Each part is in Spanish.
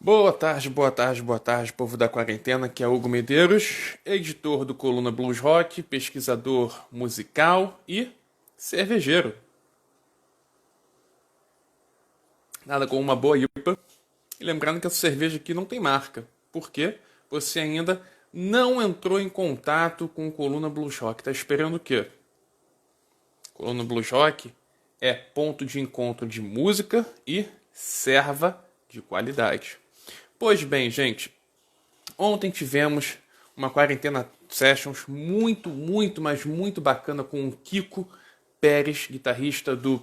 Boa tarde, boa tarde, boa tarde, povo da quarentena, que é Hugo Medeiros, editor do Coluna Blues Rock, pesquisador musical e cervejeiro. Nada como uma boa IPA. E lembrando que essa cerveja aqui não tem marca, porque você ainda não entrou em contato com o Coluna Blues Rock. Tá esperando o quê? Coluna Blues Rock é ponto de encontro de música e serva de qualidade. Pois bem, gente, ontem tivemos uma quarentena sessions mas muito bacana com o Kiko Pérez, guitarrista do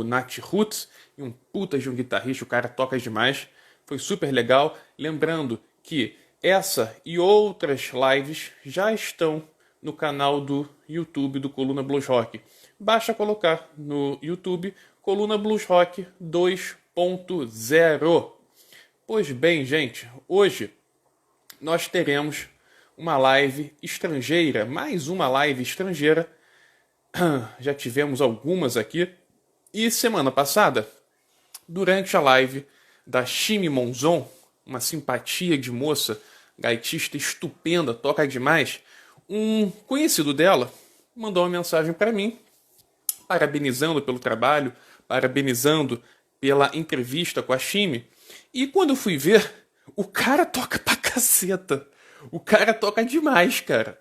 Nat Roots, e um puta de um guitarrista, o cara toca demais, foi super legal. Lembrando que essa e outras lives já estão no canal do YouTube do Coluna Blues Rock. Basta colocar no YouTube Coluna Blues Rock 2.0. Pois bem, gente, hoje nós teremos uma live estrangeira, mais uma live estrangeira. Já tivemos algumas aqui. E semana passada, durante a live da Shimi Monzon, uma simpatia de moça, gaitista estupenda, toca demais, um conhecido dela mandou uma mensagem para mim, parabenizando pelo trabalho, parabenizando pela entrevista com a Shimi. E quando eu fui ver, o cara toca pra caceta. O cara toca demais, cara.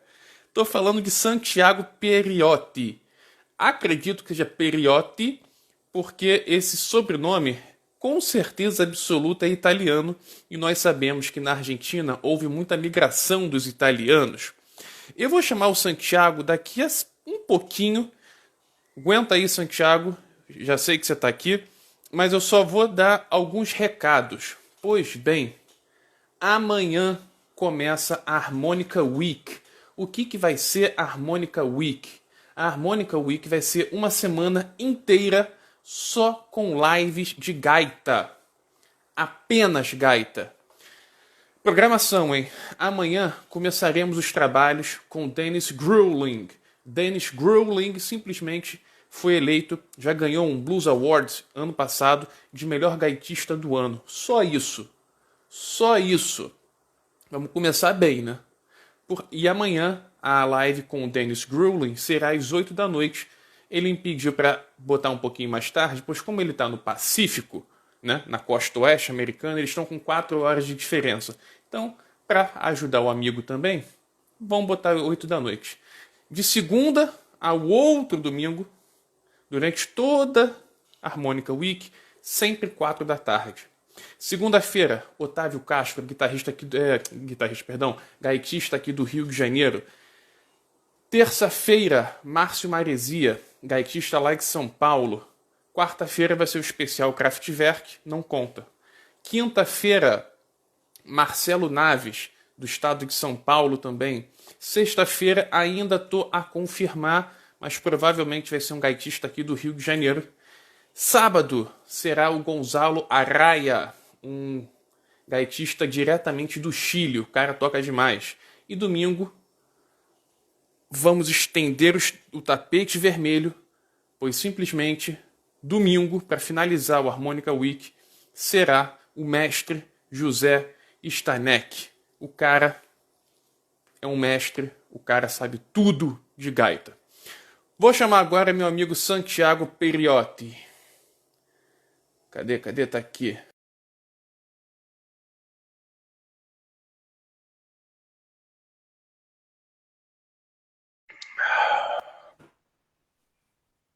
Tô falando de Santiago Periotti. Acredito que seja Periotti, porque esse sobrenome, com certeza absoluta, é italiano. E nós sabemos que na Argentina houve muita migração dos italianos. Eu vou chamar o Santiago daqui a um pouquinho. Aguenta aí, Santiago. Já sei que você tá aqui. Mas eu só vou dar alguns recados. Pois bem, amanhã começa a Harmonica Week. O que vai ser a Harmonica Week? A Harmonica Week vai ser uma semana inteira só com lives de gaita. Apenas gaita. Programação, hein? Amanhã começaremos os trabalhos com Dennis Grueling. Dennis Grueling simplesmente foi eleito, já ganhou um Blues Awards ano passado de melhor gaitista do ano. Só isso. Só isso. Vamos começar bem, né? E amanhã a live com o Dennis Grueling será às 8 da noite. Ele me pediu para botar um pouquinho mais tarde, pois como ele está no Pacífico, né, na costa oeste americana, eles estão com 4 horas de diferença. Então, para ajudar o amigo também, vamos botar 8 da noite. De segunda ao outro domingo, durante toda a Harmonica Week, sempre 4 da tarde. Segunda-feira, Otávio Castro, gaitista aqui do Rio de Janeiro. Terça-feira, Márcio Maresia, gaitista lá de São Paulo. Quarta-feira vai ser o especial Kraftwerk, não conta. Quinta-feira, Marcelo Naves, do estado de São Paulo também. Sexta-feira, ainda estou a confirmar, mas provavelmente vai ser um gaitista aqui do Rio de Janeiro. Sábado será o Gonzalo Arraia, um gaitista diretamente do Chile, o cara toca demais. E domingo vamos estender o tapete vermelho, pois simplesmente domingo, para finalizar o Harmonica Week, será o mestre José Stanek. O cara é um mestre, o cara sabe tudo de gaita. Vou chamar agora meu amigo Santiago Periotti. Cadê? Tá aqui.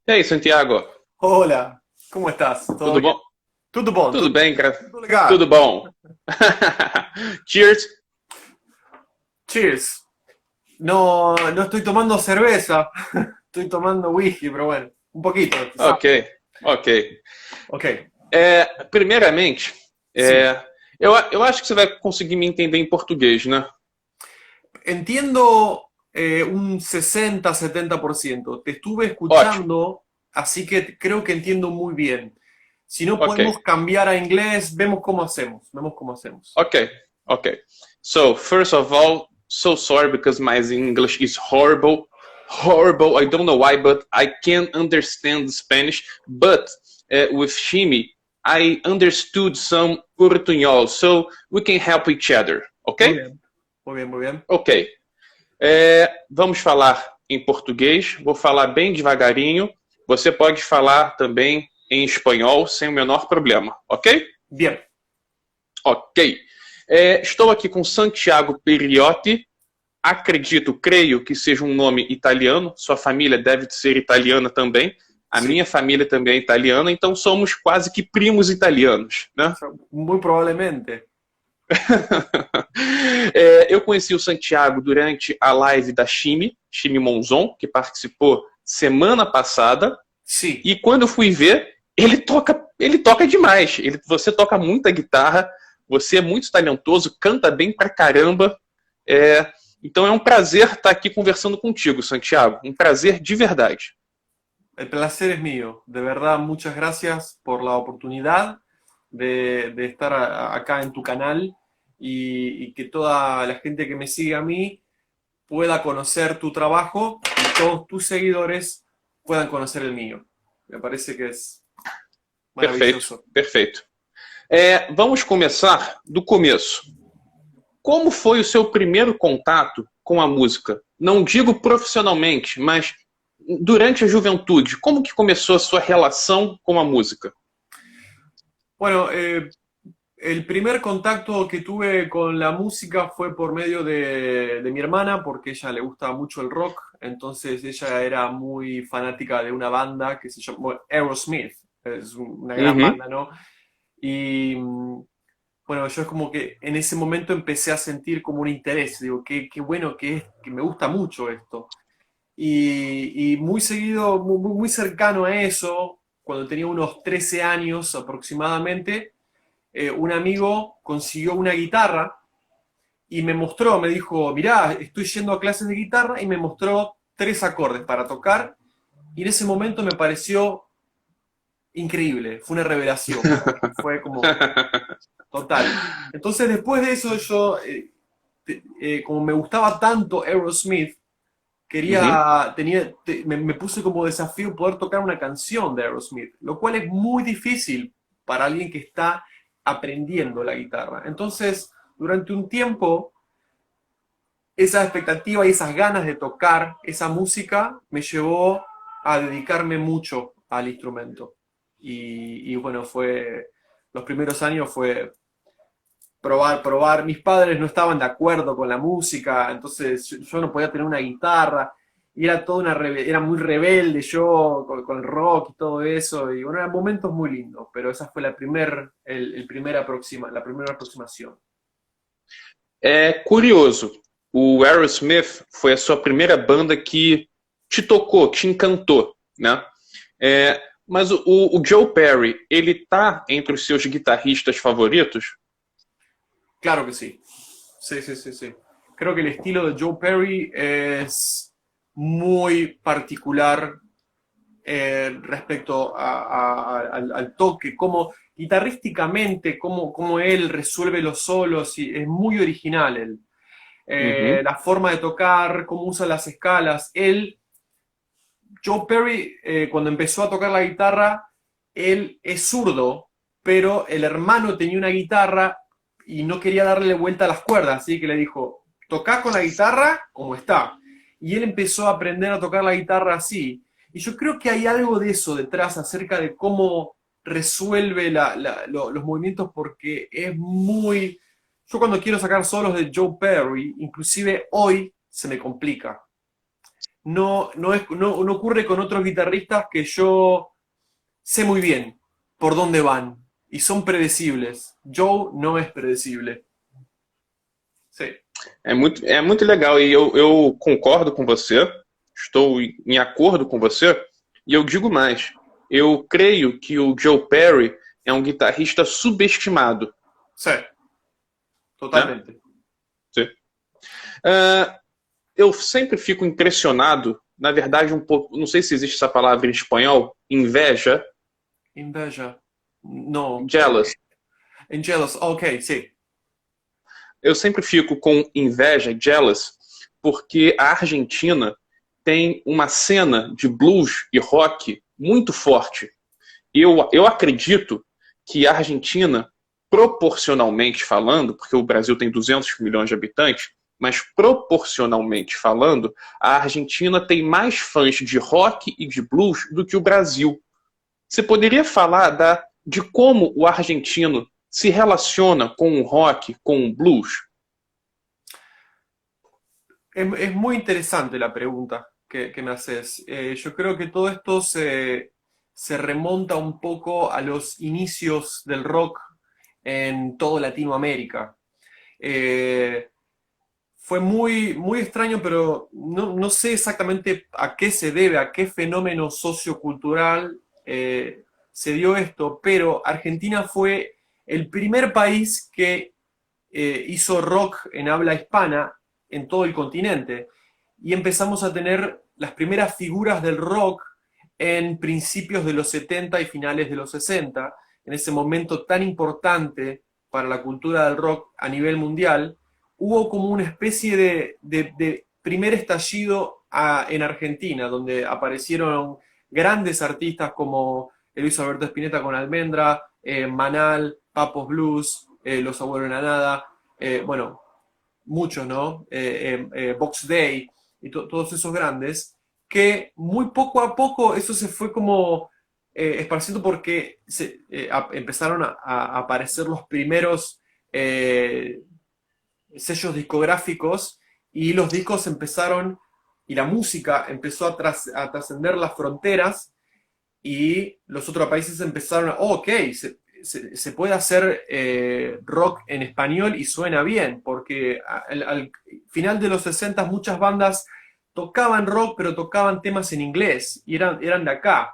E aí, Santiago? Hola, ¿cómo estás? ¿Todo Tudo bien? bom? Tudo bom, Tudo tudo, bem, cara? tudo legal. Tudo bom. Cheers. Cheers. No, no estoy tomando cerveza, estoy tomando whisky, pero bueno, un poquito, quizás. Ok, ok. Ok, Primeiramente, sí. eu acho que você vai conseguir me entender em português, né? Entiendo un 60-70%. Te estuve Ótimo. escuchando, así que creo que entiendo muy bien. Si no Ok, podemos cambiar a inglés, vemos cómo hacemos. Vemos cómo hacemos. ok. So, first of all, so sorry because my English is horrible. Horrible. I don't know why, but I can understand Spanish. But with Shimi, I understood some portunhol, so we can help each other, ok? Muy bien, muy bien, muy bien. Ok. Vamos falar em português, vou falar bem devagarinho. Você pode falar também em espanhol sem o menor problema, ok? Bien. Ok. Estou aqui com Santiago Periotti. Acredito, creio que seja um nome italiano. Sua família deve ser italiana também. A Sim. minha família também é italiana, então somos quase que primos italianos, né? Muy probablemente. Eu conheci o Santiago durante a live da Chime Monzon, que participou semana passada. Sí. E quando eu fui ver, ele toca demais. Você toca muita guitarra, você é muito talentoso, canta bem pra caramba. Então é um prazer estar aqui conversando contigo, Santiago. Um prazer de verdade. El placer es mío. De verdad, muchas gracias por la oportunidad de estar acá en tu canal y que toda la gente que me sigue a mí pueda conocer tu trabajo y todos tus seguidores puedan conocer el mío. Me parece que es maravilloso. Perfeito. Vamos começar do começo. Como foi o seu primeiro contato com a música? Não digo profissionalmente, mas durante a juventude, como que começou a sua relação com a música? Bueno, el primer contacto que tuve con la música fue por medio de mi hermana, porque a ella le gusta mucho el rock, entonces ella era muy fanática de una banda que se llama Aerosmith, es una gran banda, ¿no? Y bueno, yo es como que en ese momento empecé a sentir como un interés, digo, qué bueno que es, que me gusta mucho esto. Y muy seguido, muy cercano a eso, cuando tenía unos 13 años aproximadamente, un amigo consiguió una guitarra y me mostró, me dijo, mirá, estoy yendo a clases de guitarra, y me mostró 3 acordes para tocar, y en ese momento me pareció increíble, fue una revelación, fue como total. Entonces después de eso yo, como me gustaba tanto Aerosmith, me puse como desafío poder tocar una canción de Aerosmith, lo cual es muy difícil para alguien que está aprendiendo la guitarra. Entonces, durante un tiempo, esa expectativa y esas ganas de tocar esa música me llevó a dedicarme mucho al instrumento. Y bueno, los primeros años fue probar. Mis padres no estaban de acuerdo con la música, entonces yo no podía tener una guitarra, y era era muy rebelde yo con el rock y todo eso, y bueno, eran momentos muy lindos, pero esa fue la primera aproximación. É curioso, o Aerosmith foi a sua primeira banda que te tocou, te encantou, né? Mas o Joe Perry, ele tá entre os seus guitarristas favoritos? Claro que sí. Sí. Creo que el estilo de Joe Perry es muy particular respecto al toque, como guitarrísticamente, como él resuelve los solos, y es muy original él. La forma de tocar, cómo usa las escalas. Joe Perry, cuando empezó a tocar la guitarra, él es zurdo, pero el hermano tenía una guitarra y no quería darle vuelta a las cuerdas, así que le dijo, tocá con la guitarra como está. Y él empezó a aprender a tocar la guitarra así. Y yo creo que hay algo de eso detrás, acerca de cómo resuelve los movimientos, porque es muy... Yo cuando quiero sacar solos de Joe Perry, inclusive hoy, se me complica. No ocurre con otros guitarristas que yo sé muy bien por dónde van. E são predecibles. Joe não é predecible. Sim. É muito legal, e eu concordo com você, estou em acordo com você, e eu digo mais, eu creio que o Joe Perry é um guitarrista subestimado. Sim, totalmente. Sim. Eu sempre fico impressionado, na verdade um pouco, não sei se existe essa palavra em espanhol, inveja. Inveja. No. Jealous. Jealous, ok, sim. Eu sempre fico com inveja, jealous, porque a Argentina tem uma cena de blues e rock muito forte. Eu acredito que a Argentina, proporcionalmente falando, porque o Brasil tem 200 milhões de habitantes, mas proporcionalmente falando, a Argentina tem mais fãs de rock e de blues do que o Brasil. Você poderia falar de como o argentino se relaciona com o rock, com o blues? Es muy interesante la pregunta que me haces. Yo creo que todo esto se remonta un poco a los inicios del rock en toda Latinoamérica. Eh, Fue muy extraño, pero no sé exactamente a qué se debe, a qué fenómeno sociocultural se dio esto, pero Argentina fue el primer país que hizo rock en habla hispana en todo el continente. Y empezamos a tener las primeras figuras del rock en principios de los 70 y finales de los 60, en ese momento tan importante para la cultura del rock a nivel mundial. Hubo como una especie de primer estallido en Argentina, donde aparecieron grandes artistas como Luis Alberto Spinetta con Almendra, Manal, Papos Blues, Los Abuelos de la Nada, bueno, muchos, ¿no? Box Day y todos esos grandes, que muy poco a poco eso se fue como esparciendo porque empezaron a aparecer los primeros sellos discográficos y los discos empezaron y la música empezó a trascender las fronteras y los otros países empezaron ok, se puede hacer rock en español y suena bien, porque al final de los 60 muchas bandas tocaban rock, pero tocaban temas en inglés, y eran de acá,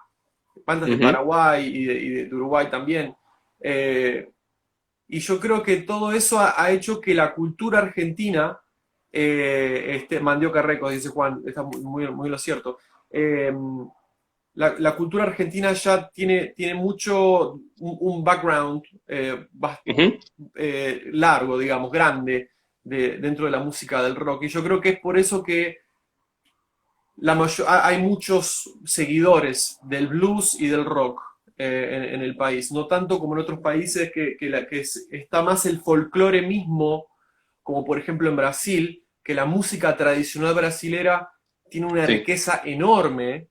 bandas de Paraguay y de Uruguay también. Y yo creo que todo eso ha hecho que la cultura argentina, Mandioca Records, dice Juan, está muy lo cierto, la cultura argentina ya tiene mucho, un background largo, digamos, grande, dentro de la música del rock. Y yo creo que es por eso que hay muchos seguidores del blues y del rock en el país. No tanto como en otros países que está más el folclore mismo, como por ejemplo en Brasil, que la música tradicional brasilera tiene una riqueza enorme.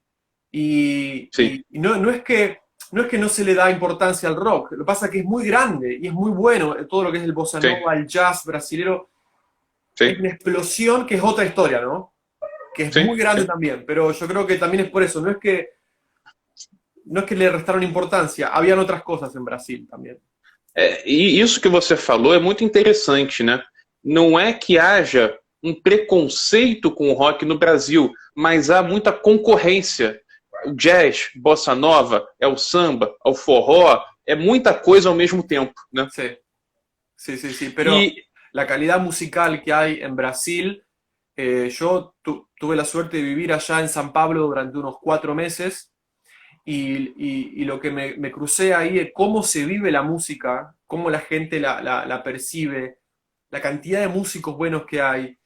Y no es que no se le da importancia al rock, lo que pasa es que es muy grande y es muy bueno todo lo que es el bossa nova, el jazz brasilero. Es una explosión que es otra historia, ¿no? Que es muy grande también, pero yo creo que también es por eso, no es que le restaron importancia, habían otras cosas en Brasil também. E isso que você falou é muito interessante, né? Não é que haja preconceito com o rock no Brasil, mas há muita concorrência. O jazz, bossa nova, o samba, o forró, é muita coisa ao mesmo tempo, né? Sí, pero la calidad musical que hay en Brasil, yo tuve la suerte de vivir allá en San Pablo durante unos 4 meses y lo que me crucé ahí es cómo se vive la música, cómo la gente la percibe, la cantidad de músicos buenos que hay,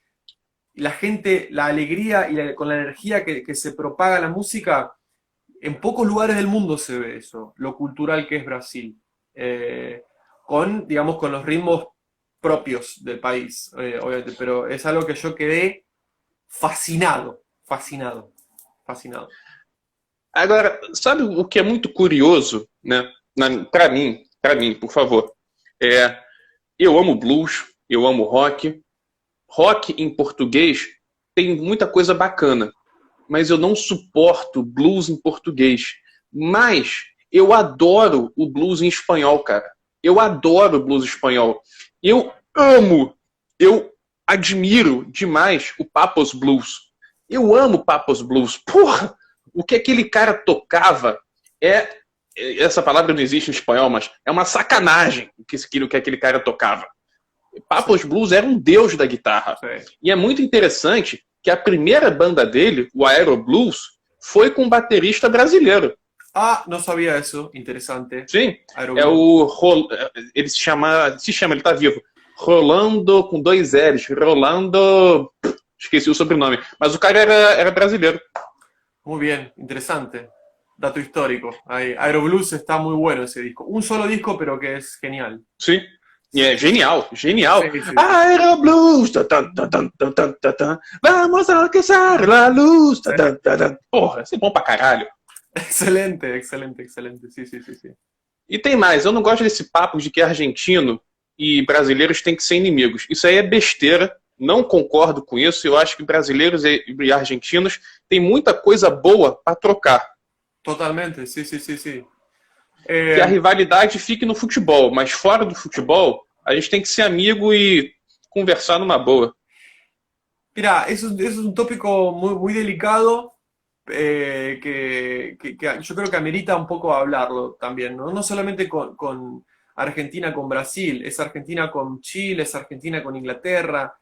la gente, la alegría y con la energía que se propaga la música. En pocos lugares del mundo se ve eso, lo cultural que es Brasil, digamos, con los ritmos propios del país, obviamente, pero es algo que yo quedé fascinado. Agora, sabe o que é muito curioso, né? Para mim, por favor, eu amo blues, eu amo rock. Rock em português tem muita coisa bacana, mas eu não suporto blues em português. Mas eu adoro o blues em espanhol, cara. Eu adoro o blues espanhol. Eu admiro demais o Papos Blues. Eu amo Papos Blues. Porra, o que aquele cara tocava essa palavra não existe em espanhol, mas é uma sacanagem o que aquele cara tocava. Papos Blues era um deus da guitarra. E é muito interessante que a primeira banda dele, o Aero Blues, foi com um baterista brasileiro. Ah, não sabia isso. Interessante. Sim, ele se chama, ele tá vivo, Rolando com 2 L's, Rolando, esqueci o sobrenome, mas o cara era brasileiro. Muy bien, interesante. dato histórico. Aeroblues está muy bueno ese disco. Un solo disco, pero que es genial. Sim. E Sí, é genial, genial. sí, sí, sí. Aeroblues, tá, tá, tá, tá, tá, tá, tá, tá. Vamos alcançar a luz. Tá, tá, tá, tá. Porra, isso é bom pra caralho. Excelente, excelente, excelente. Sí, sí, sí, sí. E tem mais, eu não gosto desse papo de que argentino e brasileiros têm que ser inimigos. Isso aí é besteira, não concordo com isso. Eu acho que brasileiros e argentinos têm muita coisa boa para trocar. Totalmente, sí, sí, sí, sí. Que a Eh, rivalidade fique no futebol, mas fora do futebol, a gente tem que ser amigo e conversar numa boa. Mira, eso es un tópico muy, muy delicado que yo creo que amerita un poco hablarlo también, ¿no? No solamente con Argentina, con Brasil, es Argentina con Chile, es Argentina con Inglaterra,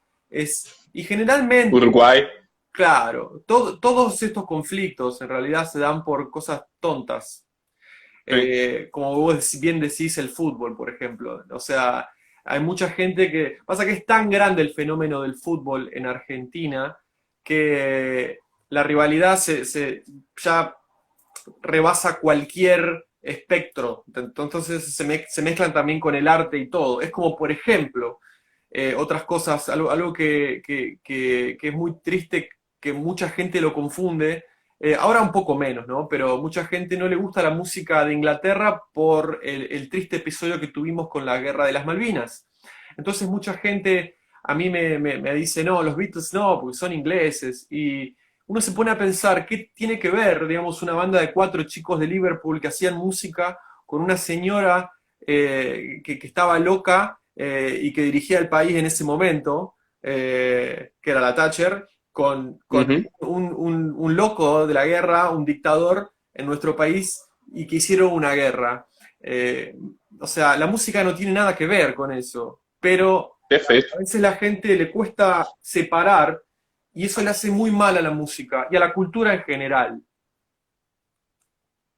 y generalmente, Uruguai. claro, todos estos conflictos en realidad se dan por cosas tontas. Sim. Como vos bien decís, el fútbol, por ejemplo. O sea, hay mucha gente que... Pasa que es tan grande el fenómeno del fútbol en Argentina que la rivalidad ya rebasa cualquier espectro. Entonces se mezclan también con el arte y todo. Es como, por ejemplo, otras cosas, algo que es muy triste, que mucha gente lo confunde. Ahora un poco menos, ¿no? Pero mucha gente no le gusta la música de Inglaterra por el triste episodio que tuvimos con la Guerra de las Malvinas. Entonces mucha gente a mí me dice, no, los Beatles no, porque son ingleses. Y uno se pone a pensar, ¿qué tiene que ver, digamos, una banda de 4 chicos de Liverpool que hacían música con una señora que estaba loca y que dirigía el país en ese momento, que era la Thatcher, con Uhum. un loco de la guerra, un dictador en nuestro país y que hicieron una guerra? Eh, o sea, la música no tiene nada que ver con eso, pero Perfeito. a veces la gente le cuesta separar y eso le hace muy mal a la música y a la cultura en general.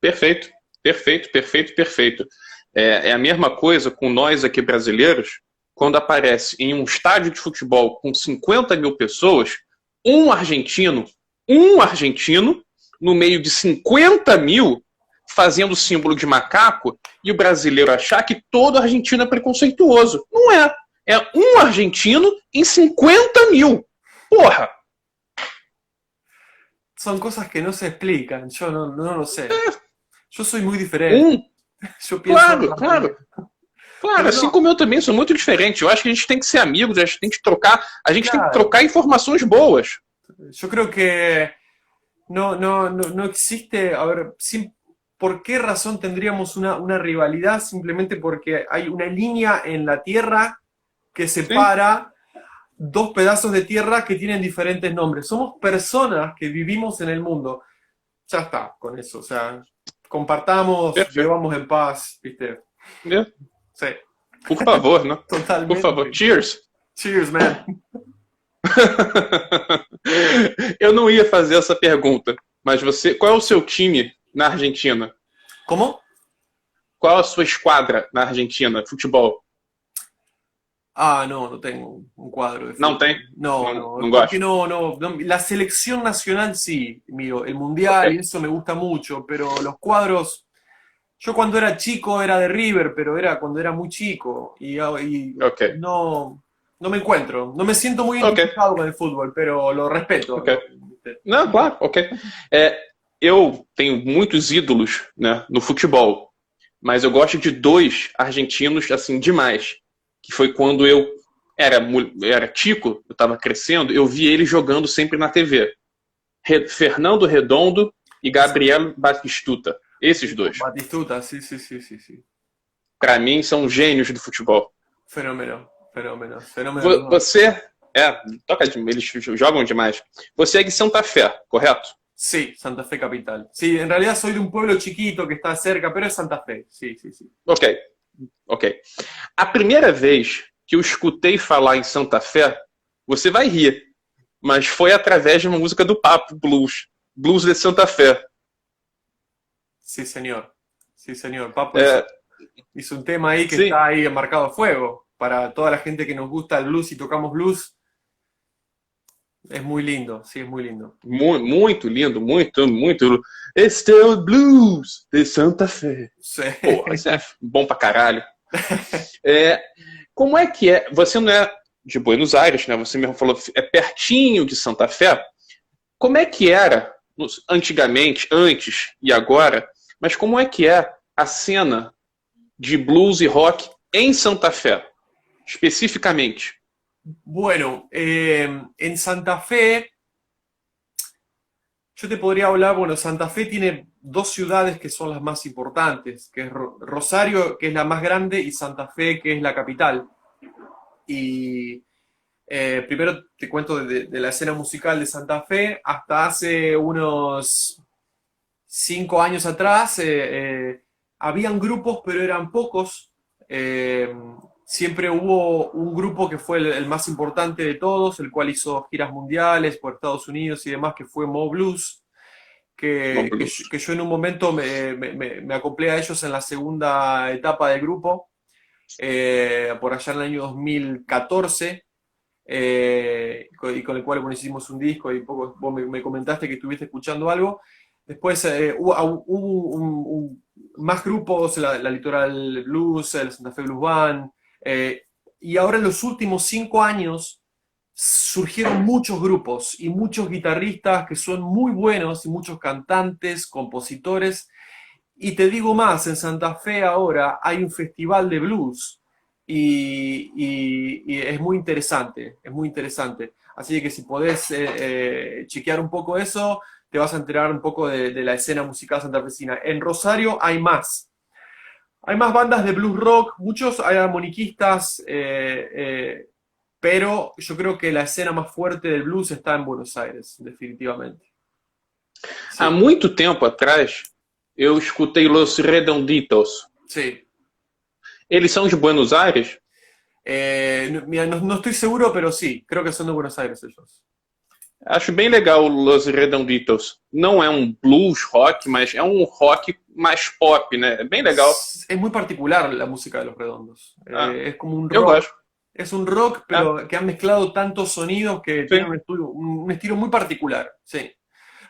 Perfeito. Perfeito, perfeito, perfeito. É a mesma coisa com nós aqui brasileiros, quando aparece em um estádio de futebol com 50 mil pessoas, um argentino, no meio de 50 mil, fazendo o símbolo de macaco, e o brasileiro achar que todo argentino é preconceituoso. Não é. É um argentino em 50 mil. Porra! Son cosas que no se explican, yo no lo sé. Yo soy muy diferente, Um. yo pienso de Claro, otra manera. claro. Claro, Pero assim no, como eu também sou muito diferente. Eu acho que a gente tem que ser amigos, a gente tem que claro, trocar informações boas. yo creo que no existe, a ver, ¿por qué razón tendríamos una rivalidad? Simplemente porque hay una línea en la Tierra que Sim, separa dos pedazos de tierra que tienen diferentes nombres. Somos personas que vivimos en el mundo. Ya está con eso, o sea, compartamos, perfeito. vivamos en paz, ¿viste? É, Sí, por favor, né? Por favor, totalmente. cheers. Cheers, man. Eu não ia fazer essa pergunta, mas você, qual é o seu time na Argentina? ¿Cómo? Qual é a sua esquadra na Argentina, futebol? Ah, no tengo un cuadro de Não fútbol. tem? No, Não, no, não porque gosto. la selección nacional sí, mío, el Ok, mundial y eso me gusta mucho, pero los cuadros, yo cuando era chico era de River, pero era cuando era muy chico y ok, no me encuentro, no me siento muy ok, identificado con el fútbol, pero lo respeto. ok. Não, claro, ok. Eu tenho muitos ídolos, né, no futebol, mas eu gosto de dois argentinos assim demais, que foi quando eu era tico, eu estava crescendo, eu vi ele jogando sempre na TV. Fernando Redondo e Gabriel Batistuta. Esses dois, Batistuta, sí, sí, sí, sí, sí. para mim, são gênios do futebol. Fenómeno, fenómeno, fenómeno los dos. Você eles jogam demais. Você é de Santa Fé, correto? Sí, Santa Fe capital. Sí, en realidad soy de un pueblo chiquito que está cerca, pero es Santa Fe. Sí, sí, sí. Ok, ok. A primeira vez que eu escutei falar em Santa Fé, você vai rir, mas foi através de uma música do Papo Blues, Blues de Santa Fé. Sí, señor. Sí, señor. Papo É, hizo un tema ahí que sim, está ahí marcado a fuego. Para toda la gente que nos gusta el blues y tocamos blues, Es muy lindo, sí, es muy lindo. Muito lindo, muito, muito. Este é o blues de Santa Fé. Sí. Pô, isso é bom pra caralho. É, como é que é? Você não é de Buenos Aires, né? Você mesmo falou, é pertinho de Santa Fé. Como é que era antigamente, antes e agora, mas como é que é a cena de blues e rock em Santa Fé, especificamente? Bueno, en Santa Fe, yo te podría hablar, bueno, Santa Fe tiene dos ciudades que son las más importantes, que es Rosario, que es la más grande, y Santa Fe, que es la capital. Y primero te cuento de la escena musical de Santa Fe. Hasta hace unos 5 años atrás habían grupos, pero eran pocos. Eh, Siempre hubo un grupo que fue el más importante de todos, el cual hizo giras mundiales por Estados Unidos y demás, que fue Mo Blues, No que blues. yo en un momento me acoplé a ellos en la segunda etapa del grupo, por allá en el año 2014, y con el cual bueno, hicimos un disco y poco, vos me comentaste que estuviste escuchando algo. Después hubo más grupos, la Litoral Blues, el Santa Fe Blues Band, y ahora en los últimos 5 años surgieron muchos grupos y muchos guitarristas que son muy buenos y muchos cantantes, compositores. Y te digo más, en Santa Fe ahora hay un festival de blues y es muy interesante, es muy interesante. Así que si podés chequear un poco eso, te vas a enterar un poco de la escena musical santafesina. En Rosario hay más bandas de blues rock, muchos hay armoniquistas, pero yo creo que la escena más fuerte del blues está en Buenos Aires, definitivamente. Há Sí, muito tempo atrás, eu escutei Los Redonditos. sí. Eles são de Buenos Aires? Mira, no estoy seguro, pero sí, creo que son de Buenos Aires ellos. Acho bem legal o Los Redonditos. Não é um blues rock, mas é um rock mais pop, né? É bem legal. Es muy particular la música de Los Redondos. Ah, Es como un eu rock. gosto. Es un rock, Ah, pero que han mezclado tantos sonidos que tiene sim, un estilo muy particular. Sí.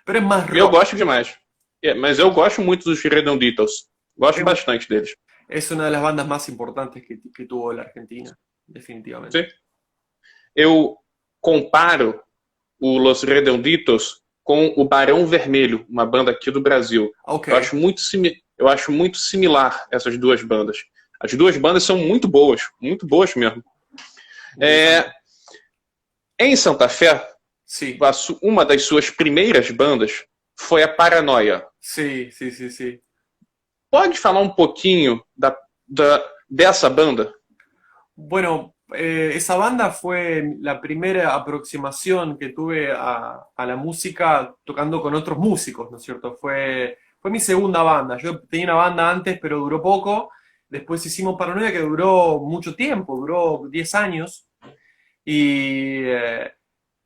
Pero es más eu rock. gosto demais. É, mas eu gosto muito dos Redonditos. Gosto Es, bastante deles. es una de las bandas más importantes que tuvo la Argentina, definitivamente. Sim. Eu comparo o Los Redonditos com o Barão Vermelho, uma banda aqui do Brasil. Ok, Eu acho muito similar essas duas bandas. As duas bandas são muito boas mesmo. interesante. É, em Santa Fé, Sí, uma das suas primeiras bandas foi a Paranoia. sí, sí, sí, sí. Pode falar um pouquinho dessa banda? Bueno, esa banda fue la primera aproximación que tuve a la música tocando con otros músicos, ¿no es cierto? Fue mi segunda banda. Yo tenía una banda antes, pero duró poco. Después hicimos Paranoia, que duró mucho tiempo, duró 10 años. Y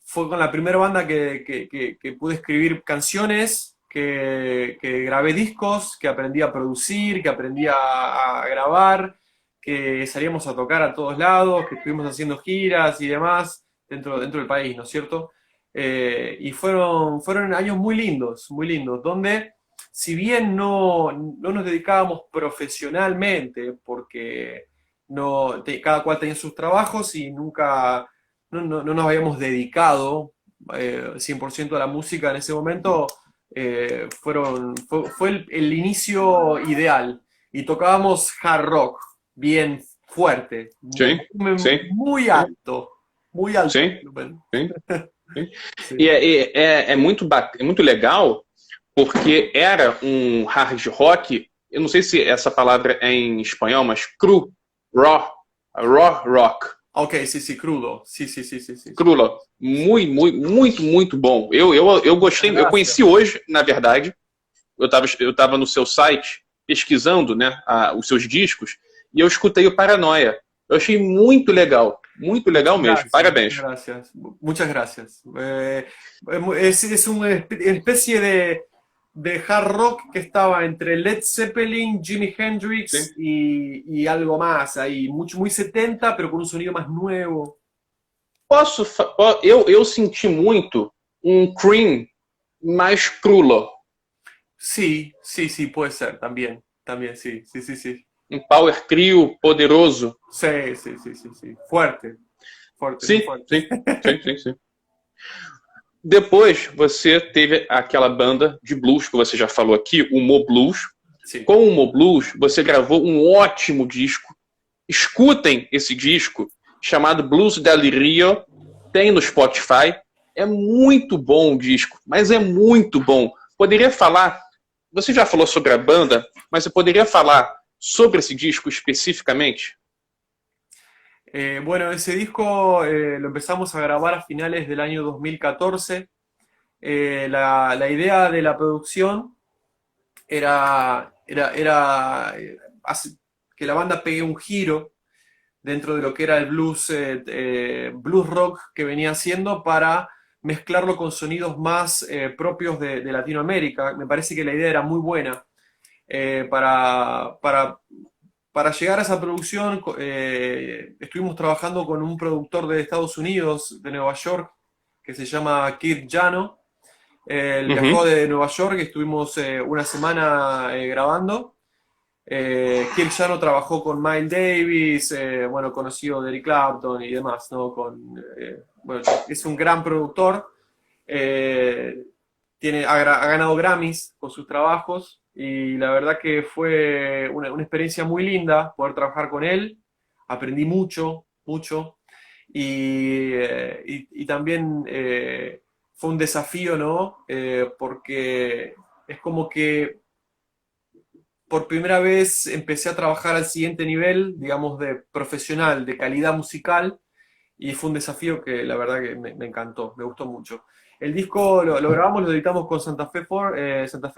fue con la primera banda que pude escribir canciones, que grabé discos, que aprendí a producir, que aprendí a grabar, que salíamos a tocar a todos lados, que estuvimos haciendo giras y demás dentro del país, ¿no es cierto? Y fueron años muy lindos, donde si bien no nos dedicábamos profesionalmente, porque cada cual tenía sus trabajos y nunca no nos habíamos dedicado 100% a la música en ese momento, fue el inicio ideal. Y tocábamos hard rock, bien fuerte, Sim, sim, sim, muy alto. sim, sim. Sim. Sí. É muito legal porque era um hard rock, eu não sei se essa palavra é em espanhol, mas raw rock, Ok, sí, sí, crudo. Sí, sí, sí, sí, sí. crua, muito bom. Eu gostei, eu Gracias. conheci hoje, na verdade, eu tava no seu site pesquisando, né, os seus discos e eu escutei o Paranoia. Eu achei muito legal mesmo. Gracias, muchas Parabéns. gracias. Muchas gracias. Es una especie de hard rock que estaba entre Led Zeppelin, Jimi Sim. Hendrix y algo más ahí. Muy 70, pero con un sonido más nuevo. Eu senti muito Cream mais crulo, Sí, sí, sí, puede ser, también, también, sí, sí, sí, sí. Power Trio poderoso. Sí, sí, sí, sí, sí. Fuerte, fuerte, muy Sim, fuerte. sim, sim, sim, sim. Depois você teve aquela banda de blues que você já falou aqui, o Mo Blues. Sí. Com o Mo Blues, você gravou um ótimo disco. Escutem esse disco, chamado Blues del Rio, tem no Spotify. É muito bom o disco, mas é muito bom. Poderia falar, você já falou sobre a banda, mas você poderia falar sobre esse disco especificamente? Bueno, ese disco lo empezamos a grabar a finales del año 2014. La idea de la producción era que la banda pegue un giro dentro de lo que era el blues, blues rock que venía haciendo para mezclarlo con sonidos más propios de Latinoamérica. Me parece que la idea era muy buena. Eh, para, para, para llegar a esa producción estuvimos trabajando con un productor de Estados Unidos, de Nueva York, que se llama Kid Jano. Él viajó Uhum. de Nueva York y estuvimos una semana grabando. Kirk Jano trabajó con Miles Davis, bueno, conocido de Eric Clapton y demás, ¿no? Bueno, es un gran productor, eh, ha ganado Grammys con sus trabajos y la verdad que fue una experiencia muy linda poder trabajar con él. Aprendí mucho, mucho y también fue un desafío, ¿no? Porque es como que por primera vez empecé a trabajar al siguiente nivel, digamos, de profesional, de calidad musical, y fue un desafío que la verdad que me encantó, me gustó mucho. El disco lo grabamos, lo editamos con Santa Fe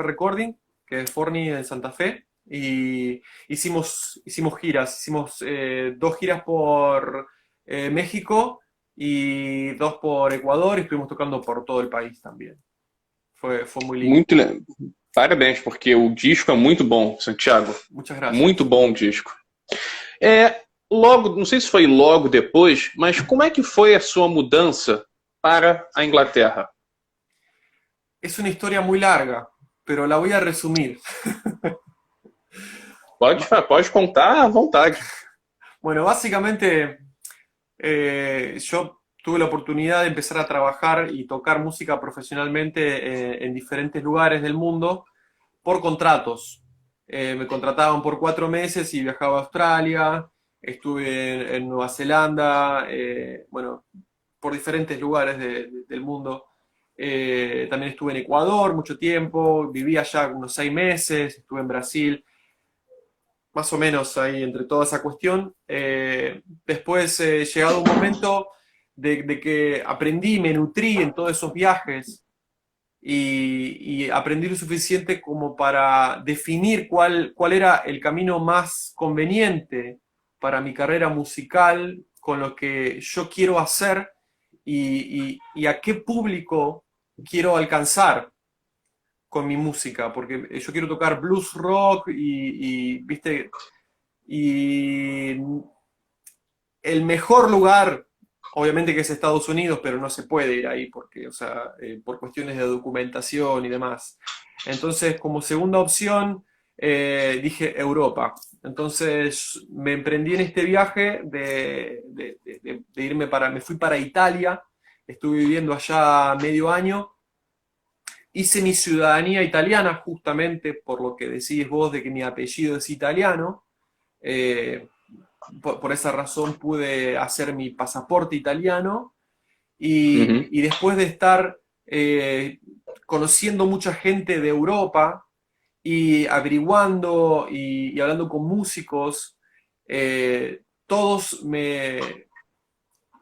Recording, que es Forni en Santa Fe, y hicimos giras, hicimos 2 giras por México y 2 por Ecuador, y estuvimos tocando por todo el país también. Fue muy lindo. Muito, parabéns, porque o disco é muito bom, Santiago. Muchas Muito gracias. bom o disco. Logo, não sei se foi logo depois, mas como é que foi a sua mudança para a Inglaterra? Es una historia muy larga, pero la voy a resumir. Pode contar à vontade. Bueno, básicamente yo tuve la oportunidad de empezar a trabajar y tocar música profesionalmente en diferentes lugares del mundo por contratos. Me contrataban por 4 meses y viajaba a Australia, estuve en Nueva Zelanda, bueno, por diferentes lugares del mundo. También estuve en Ecuador mucho tiempo, viví allá unos 6 meses, estuve en Brasil, más o menos ahí entre toda esa cuestión. Después, llegado un momento de que aprendí, me nutrí en todos esos viajes y aprendí lo suficiente como para definir cuál era el camino más conveniente para mi carrera musical, con lo que yo quiero hacer y a qué público quiero alcanzar con mi música, porque yo quiero tocar blues rock viste, y el mejor lugar, obviamente que es Estados Unidos, pero no se puede ir ahí porque, o sea, por cuestiones de documentación y demás. Entonces, como segunda opción, dije Europa. Entonces, me emprendí en este viaje de irme me fui para Italia, estuve viviendo allá medio año. Hice mi ciudadanía italiana justamente por lo que decís vos de que mi apellido es italiano. Eh, por esa razón pude hacer mi pasaporte italiano Uhum. y después de estar conociendo mucha gente de Europa y averiguando y hablando con músicos, eh, todos, me,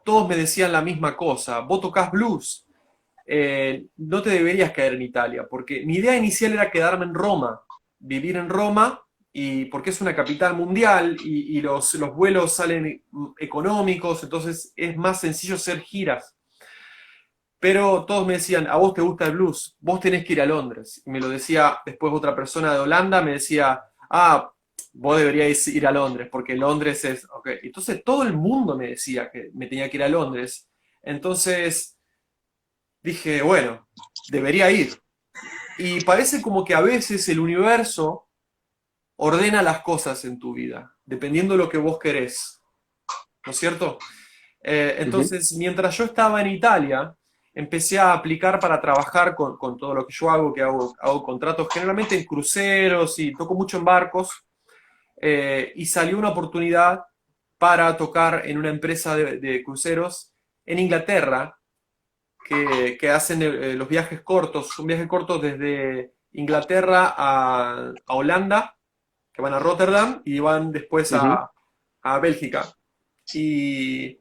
todos me decían la misma cosa: vos tocás blues, no te deberías quedar en Italia, porque mi idea inicial era quedarme en Roma, vivir en Roma, y porque es una capital mundial y los vuelos salen económicos, entonces es más sencillo hacer giras. Pero todos me decían: a vos te gusta el blues, vos tenés que ir a Londres. Y me lo decía después otra persona de Holanda, me decía: ah, vos deberíais ir a Londres, porque Londres es... Okay. Entonces todo el mundo me decía que me tenía que ir a Londres. Entonces dije, bueno, debería ir. Y parece como que a veces el universo ordena las cosas en tu vida, dependiendo de lo que vos querés, ¿no es cierto? Uhum. Entonces, mientras yo estaba en Italia, empecé a aplicar para trabajar con todo lo que yo hago, hago contratos generalmente en cruceros y toco mucho en barcos, y salió una oportunidad para tocar en una empresa de cruceros en Inglaterra, que hacen los viajes cortos, son viajes cortos desde Inglaterra a Holanda, que van a Rotterdam y van después Uhum. a Bélgica. Y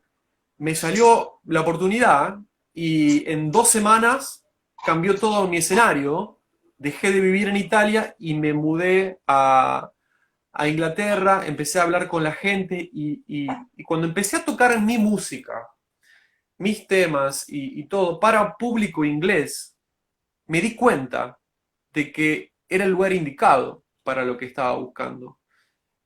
me salió la oportunidad y en 2 semanas cambió todo mi escenario. Dejé de vivir en Italia y me mudé a Inglaterra, empecé a hablar con la gente y cuando empecé a tocar mi música, mis temas y todo para público inglés, me di cuenta de que era el lugar indicado para lo que estaba buscando.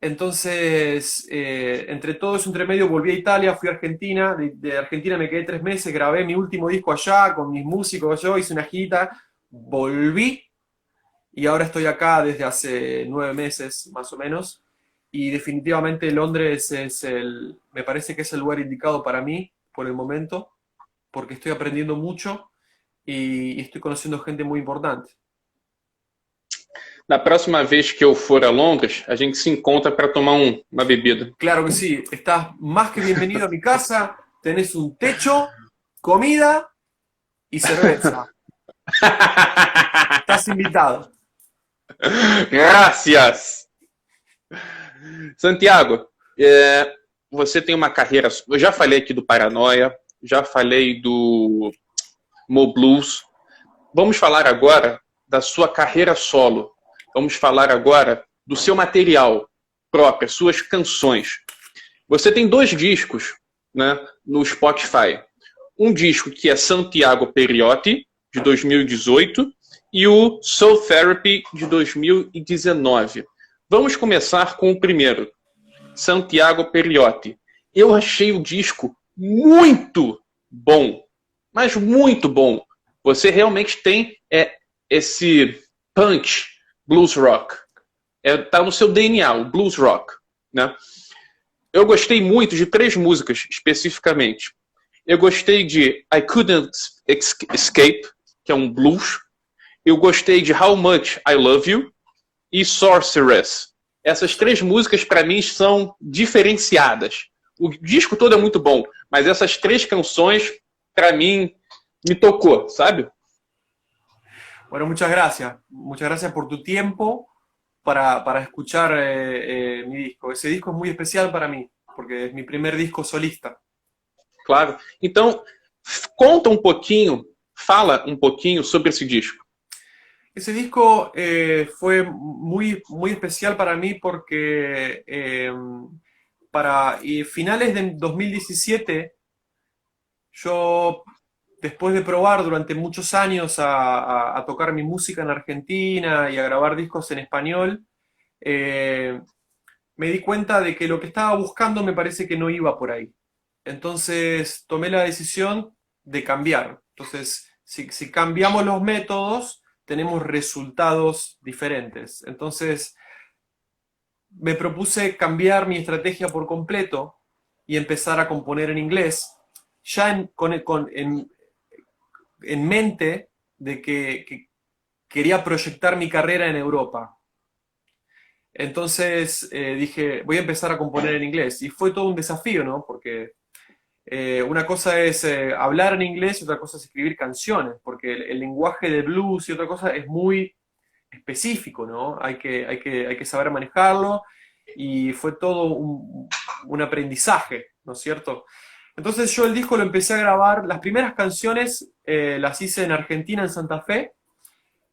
Entonces, entre todo eso, entre medio, volví a Italia, fui a Argentina, de Argentina me quedé 3 meses, grabé mi último disco allá con mis músicos, yo hice una girita, volví y ahora estoy acá desde hace 9 meses más o menos. Y definitivamente Londres me parece que es el lugar indicado para mí por el momento, porque estoy aprendiendo mucho y estoy conociendo gente muy importante. Na próxima vez que eu for a Londres, a gente se encontra para tomar uma bebida. Claro que sí, estás más que bienvenido a mi casa, tenés un techo, comida y cerveza. Estás invitado. Gracias! Santiago, você tem uma carreira. Eu já falei aqui do Paranoia, já falei do Mo Blues. Vamos falar agora da sua carreira solo. Vamos falar agora do seu material próprio, suas canções. Você tem 2 discos, né, no Spotify. Um disco que é Santiago Periotti, de 2018, e o Soul Therapy, de 2019. Vamos começar com o primeiro, Santiago Periotti. Eu achei o disco muito bom, mas muito bom. Você realmente tem esse punch blues rock. Tá no seu DNA, o blues rock, né? Eu gostei muito de 3 músicas especificamente. Eu gostei de I Couldn't Escape, que é um blues. Eu gostei de How Much I Love You e Sorceress. Essas 3 músicas para mim são diferenciadas. O disco todo é muito bom, mas essas 3 canções para mim me tocou, sabe? Bueno, muchas gracias. Muchas gracias por tu tiempo para escuchar mi disco. Ese disco es muy especial para mí, porque es mi primer disco solista. Claro. Então, conta um pouquinho, fala um pouquinho sobre esse disco. Ese disco fue muy especial para mí porque para finales de 2017 yo, después de probar durante muchos años a tocar mi música en Argentina y a grabar discos en español, me di cuenta de que lo que estaba buscando me parece que no iba por ahí. Entonces tomé la decisión de cambiar. Entonces, si cambiamos los métodos, tenemos resultados diferentes. Entonces, me propuse cambiar mi estrategia por completo y empezar a componer en inglés, ya en mente de que quería proyectar mi carrera en Europa. Entonces dije, voy a empezar a componer en inglés. Y fue todo un desafío, ¿no? Porque una cosa es hablar en inglés y otra cosa es escribir canciones, porque el lenguaje de blues y otra cosa es muy específico, ¿no? Hay que saber manejarlo y fue todo un aprendizaje, ¿no es cierto? Entonces yo el disco lo empecé a grabar, las primeras canciones las hice en Argentina, en Santa Fe.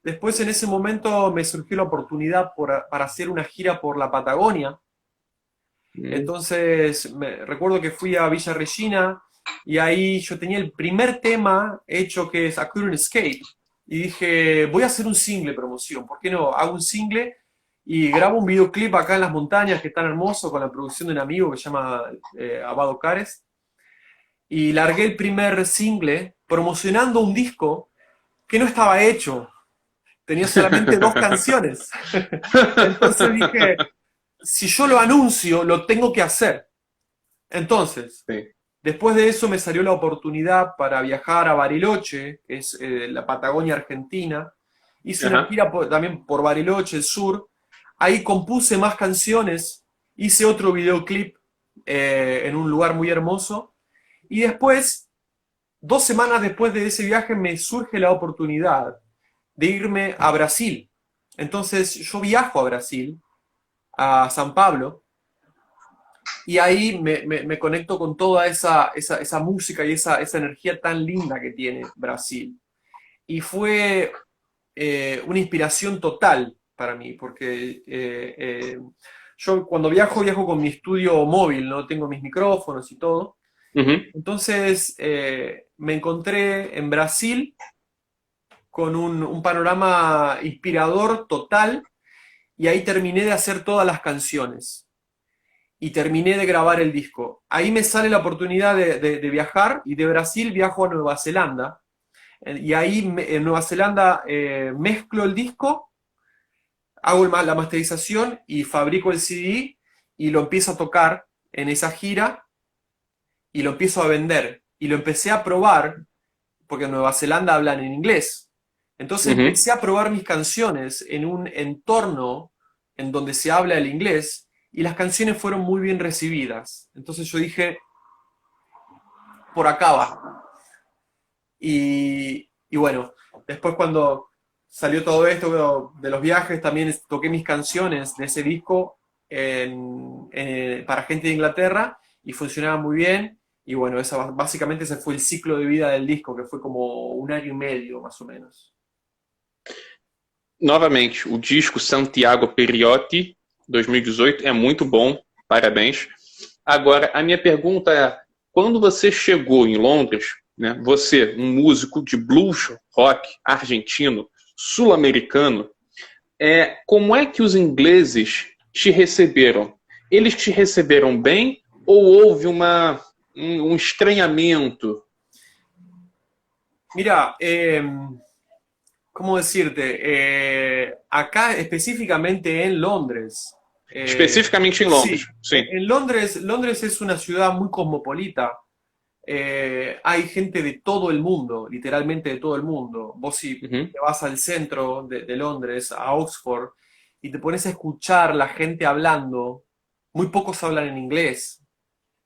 Después en ese momento me surgió la oportunidad para hacer una gira por la Patagonia. Entonces recuerdo que fui a Villa Regina y ahí yo tenía el primer tema hecho, que es I Couldn't Escape. Y dije, voy a hacer un single promoción, ¿por qué no? Hago un single y grabo un videoclip acá en las montañas que es tan hermoso, con la producción de un amigo que se llama Abado Cares. y largué el primer single promocionando un disco que no estaba hecho. Tenía solamente dos canciones. Entonces dije, si yo lo anuncio, lo tengo que hacer. Entonces, Sim. después de eso me salió la oportunidad para viajar a Bariloche, que es la Patagonia Argentina. Hice una Aham. gira también por Bariloche, el sur. Ahí compuse más canciones, hice otro videoclip en un lugar muy hermoso. Y después, 2 semanas después de ese viaje, me surge la oportunidad de irme a Brasil. Entonces yo viajo a Brasil, a San Pablo, y ahí me conecto con toda esa música y esa energía tan linda que tiene Brasil. Y fue una inspiración total para mí, porque yo cuando viajo, viajo con mi estudio móvil, ¿no? Tengo mis micrófonos y todo. Uhum. Entonces me encontré en Brasil con un panorama inspirador total y ahí terminé de hacer todas las canciones y terminé de grabar el disco. Ahí me sale la oportunidad de viajar y de Brasil viajo a Nueva Zelanda. Y ahí en Nueva Zelanda mezclo el disco, hago la masterización y fabrico el CD y lo empiezo a tocar en esa gira y lo empiezo a vender. Y lo empecé a probar, porque en Nueva Zelanda hablan en inglés. Entonces Uhum. empecé a probar mis canciones en un entorno en donde se habla el inglés y las canciones fueron muy bien recibidas. Entonces yo dije, por acá va. Y bueno, después cuando salió todo esto de los viajes, también toqué mis canciones de ese disco para gente de Inglaterra y funcionaba muy bien. Y bueno, básicamente ese fue el ciclo de vida del disco, que fue como 1 año y medio más o menos. Novamente, o disco Santiago Periotti 2018 é muito bom, parabéns. Agora, a minha pergunta é: quando você chegou em Londres, né, você, um músico de blues rock argentino, sul-americano, como é que os ingleses te receberam? Eles te receberam bem ou houve um estranhamento? Mira, ¿cómo decirte? Acá específicamente en Londres. Especificamente em Londres, Sí, sim. en Londres, Londres es una ciudad muy cosmopolita. Hay gente de todo el mundo, literalmente de todo el mundo. Vos si Uhum. te vas al centro de Londres, a Oxford, y te pones a escuchar la gente hablando, muy pocos hablan en inglés.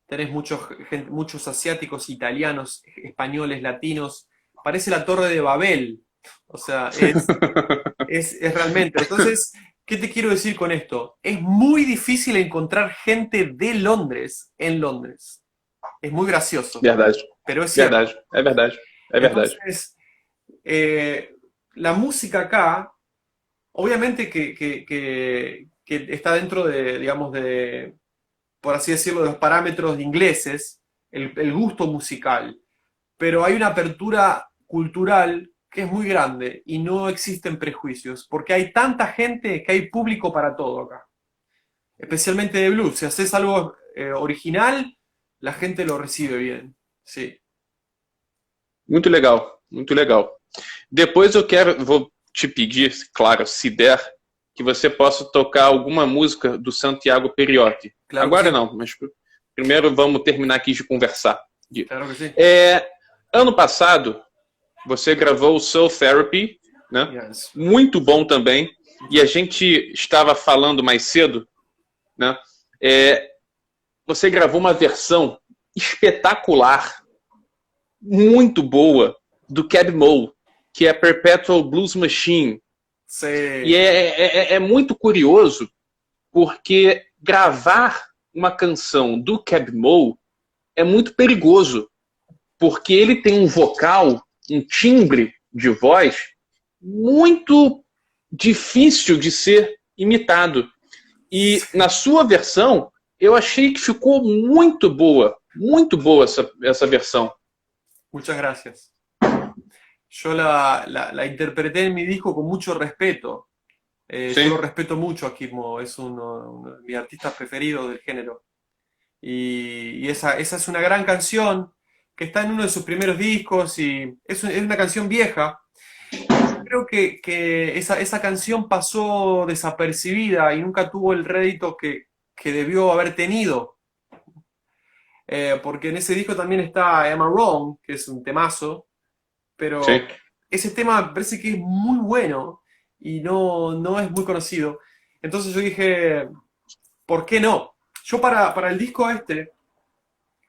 Tenés muchos asiáticos, italianos, españoles, latinos. Parece la Torre de Babel. O sea, es realmente. Entonces, ¿qué te quiero decir con esto? Es muy difícil encontrar gente de Londres en Londres. Es muy gracioso, Verdade, pero es cierto. verdade, é verdade, é verdade. Entonces, la música acá, obviamente que está dentro de, digamos, de, por así decirlo, de los parámetros ingleses, el gusto musical, pero hay una apertura cultural que es muy grande y no existen prejuicios, porque hay tanta gente que hay público para todo acá, especialmente de blues. Si haces algo original, la gente lo recibe bien. Sí. Muito legal, muito legal. Depois vou te pedir, claro, se der, que você possa tocar alguma música do Santiago Periotti. Claro que Agora sí, não, mas primeiro vamos terminar aqui de conversar. claro que sí. Ano passado, você gravou o Soul Therapy, né? Yes. Muito bom também. E a gente estava falando mais cedo, né? Você gravou uma versão espetacular, muito boa, do Cab Mo, que é Perpetual Blues Machine. E Sí. é muito curioso, porque gravar uma canção do Cab Mo é muito perigoso, porque ele tem um vocal, um timbre de voz muito difícil de ser imitado. E na sua versão, eu achei que ficou muito boa essa versão. Muchas gracias. Yo la interpreté en mi disco con mucho respeto. Yo lo Sim. respeto mucho a Kid Mo, es uno de mis artistas preferidos del género. Y esa es una gran canción que está en uno de sus primeros discos y es una canción vieja. Creo que esa canción pasó desapercibida y nunca tuvo el rédito que debió haber tenido. Porque en ese disco también está Am I Wrong, que es un temazo, Sí. pero ese tema me parece que es muy bueno y no es muy conocido. Entonces yo dije, ¿por qué no? Yo para el disco este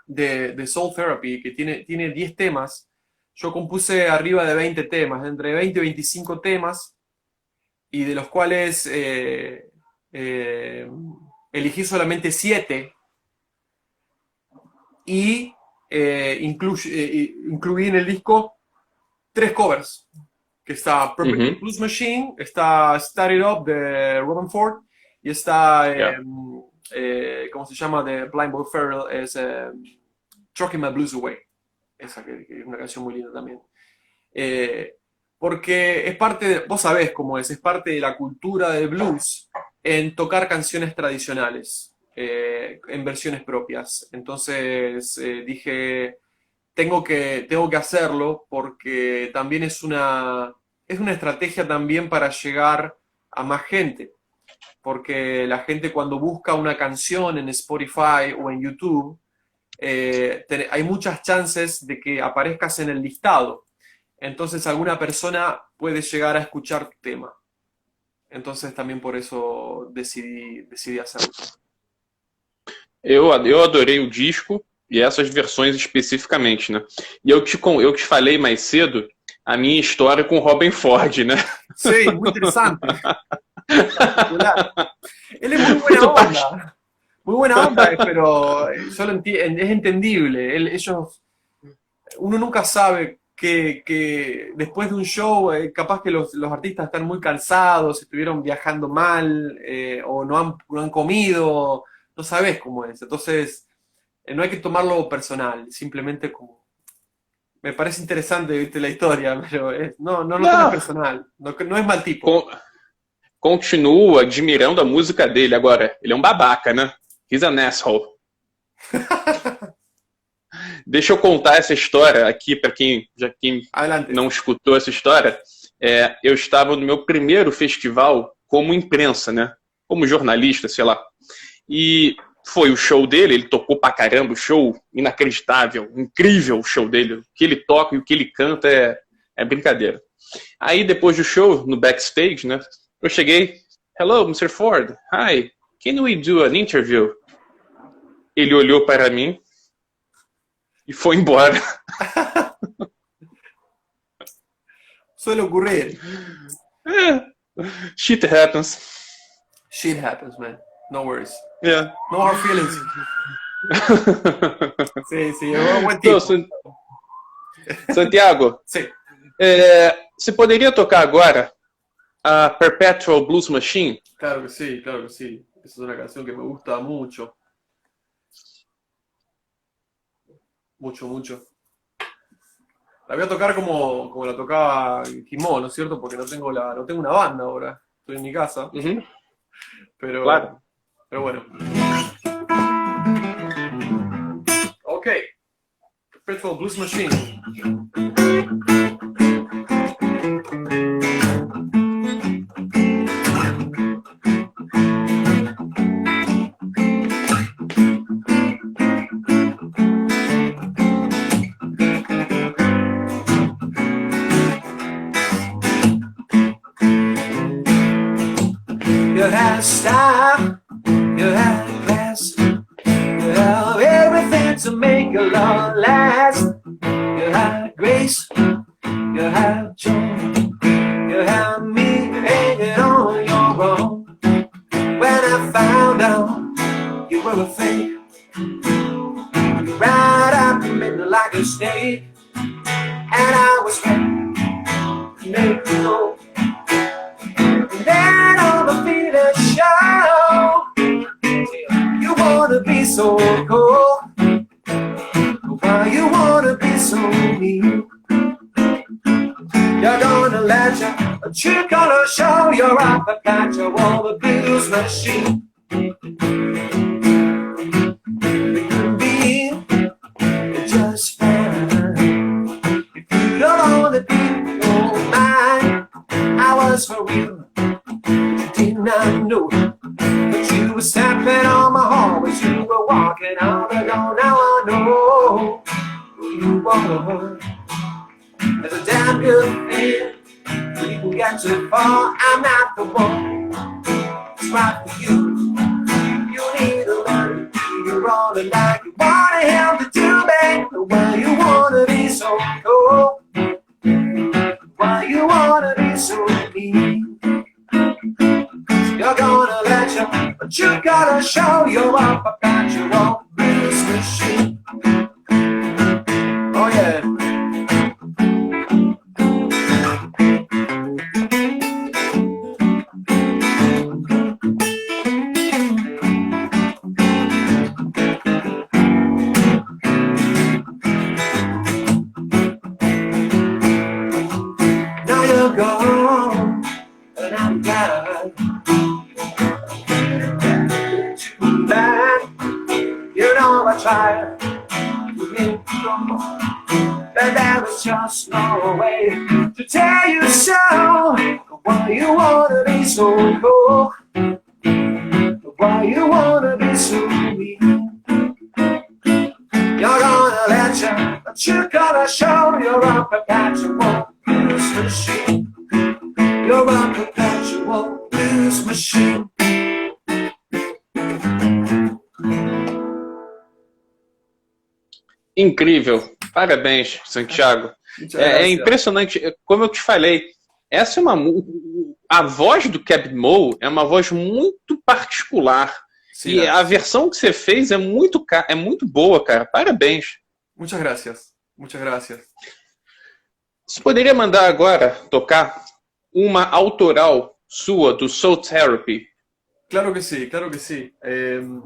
de Soul Therapy, que tiene 10 temas, yo compuse arriba de 20 temas, entre 20 y 25 temas, y de los cuales elegí solamente 7 y incluí en el disco 3 covers, que está Perfect Uhum. Blues Machine, está Start It Up de Robin Ford, y está, Yeah. ¿cómo se llama? De Blind Boy Farrell, es Trucking My Blues Away, esa que es una canción muy linda también. Eh, Porque es parte, vos sabés cómo es parte de la cultura del blues en tocar canciones tradicionales, en versiones propias. Entonces dije, tengo que hacerlo porque también es una estrategia también para llegar a más gente. Porque la gente cuando busca una canción en Spotify o en YouTube, hay muchas chances de que aparezcas en el listado. Entonces alguna persona puede llegar a escuchar tu tema. Entonces también por eso decidí hacerlo. Eu adorei o disco e essas versões especificamente, né? E eu te falei mais cedo a minha história com o Robin Ford, né? Sí, muy interesante. Particular. Él es muy buena Muito onda. Muy buena onda, pero es entendible. Uno nunca sabe que después de un show, capaz que los artistas están muy cansados, estuvieron viajando mal, o no han comido, no sabes cómo es. Entonces, no hay que tomarlo personal, simplemente como... Me parece interesante, viste, la historia, pero no lo tomes Não, personal, no es mal tipo. continuo admirando a música dele. Agora, ele é um babaca, né? He's an asshole. Deixa eu contar essa história aqui para quem Adelante. não escutou essa história. Eu estava no meu primeiro festival como imprensa, né? Como jornalista, sei lá. E foi o show dele, ele tocou pra caramba, o show inacreditável, incrível o show dele. O que ele toca e o que ele canta é brincadeira. Aí depois do show, no backstage, né? Eu cheguei, hello, Mr. Ford, hi, can we do an interview? Ele olhou para mim e foi embora. Suele ocurrir. Shit happens. Shit happens, man. No worries. Yeah. No hard feelings. Sí, es un buen tipo. Então, Santiago, Sí, você poderia tocar agora a Perpetual Blues Machine? claro que sí, claro que sí. Esa es una canción que me gusta mucho. Mucho, mucho. La voy a tocar como la tocaba Kimó, ¿no es cierto? Porque no tengo una banda ahora. Estoy en mi casa. Uhum. Pero bueno. Ok. Perpetual Blues Machine. You have style, you have class, you have everything to make your love last. You have grace, you have joy, you have me hanging on your own. When I found out you were a fake, you right up and made me like a snake, and I was ready to make you know. Then all the feelings show. You wanna be so cold, why you wanna be so mean? You're gonna let your true color show. You're up a perpetual the blues machine. It can be just fine. walking out the door. Now I know who you are. It's a damn good thing. People get too far. I'm not the one. It's right for you. You need to learn. You're rolling like you want to help to do, babe. Why you wanna be so cold? Why you wanna be so mean? You're gonna let you, but you gotta show your up. I got you on this machine. Oh yeah. Now you're gone, and I'm glad. Too bad, you know I tried to get you, but there was just no way to tell you so. Why you wanna be so cold? Why you wanna be so mean? You're gonna let you, but you gotta show you're a perpetual blues machine. You're a perpetual blues machine. Incrível. Parabéns, Santiago. É impressionante. Como eu te falei, essa é a voz do Keb Mo é uma voz muito particular. Sim, e a versão que você fez é muito boa, cara. Parabéns. Muchas gracias. Muchas gracias. Você poderia mandar agora tocar uma autoral sua do Soul Therapy? Claro que sí, claro que sí.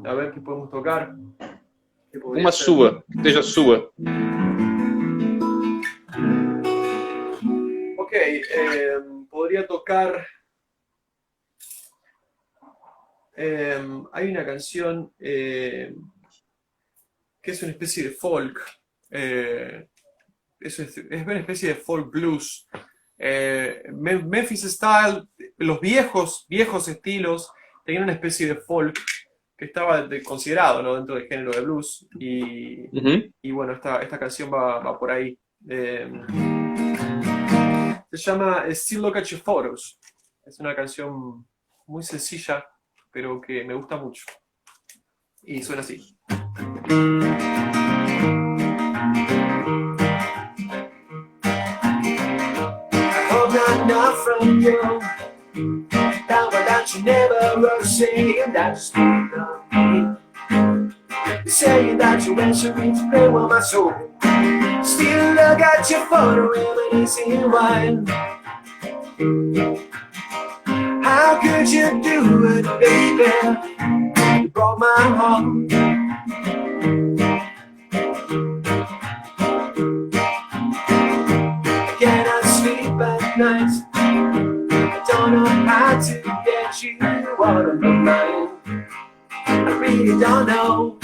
A ver qué podemos tocar. Uma sua, que seja sua. Ok, podría tocar... hay una canción que es una especie de folk. Es una especie de folk blues. Memphis Style, los viejos estilos, tenían una especie de folk que estaba considerado, ¿no?, dentro del género de blues. Y bueno, esta canción va por ahí. Se llama Still Look at Your Photos. Es una canción muy sencilla, pero que me gusta mucho. Y suena así. Not from you, down that you never were saying that you speak of me. You're saying that you answer me to play with my soul. Still look at your photo, reminiscing wine. How could you do it, baby? You broke my heart. Nights. I don't know how to get you out of my mind. I really don't know.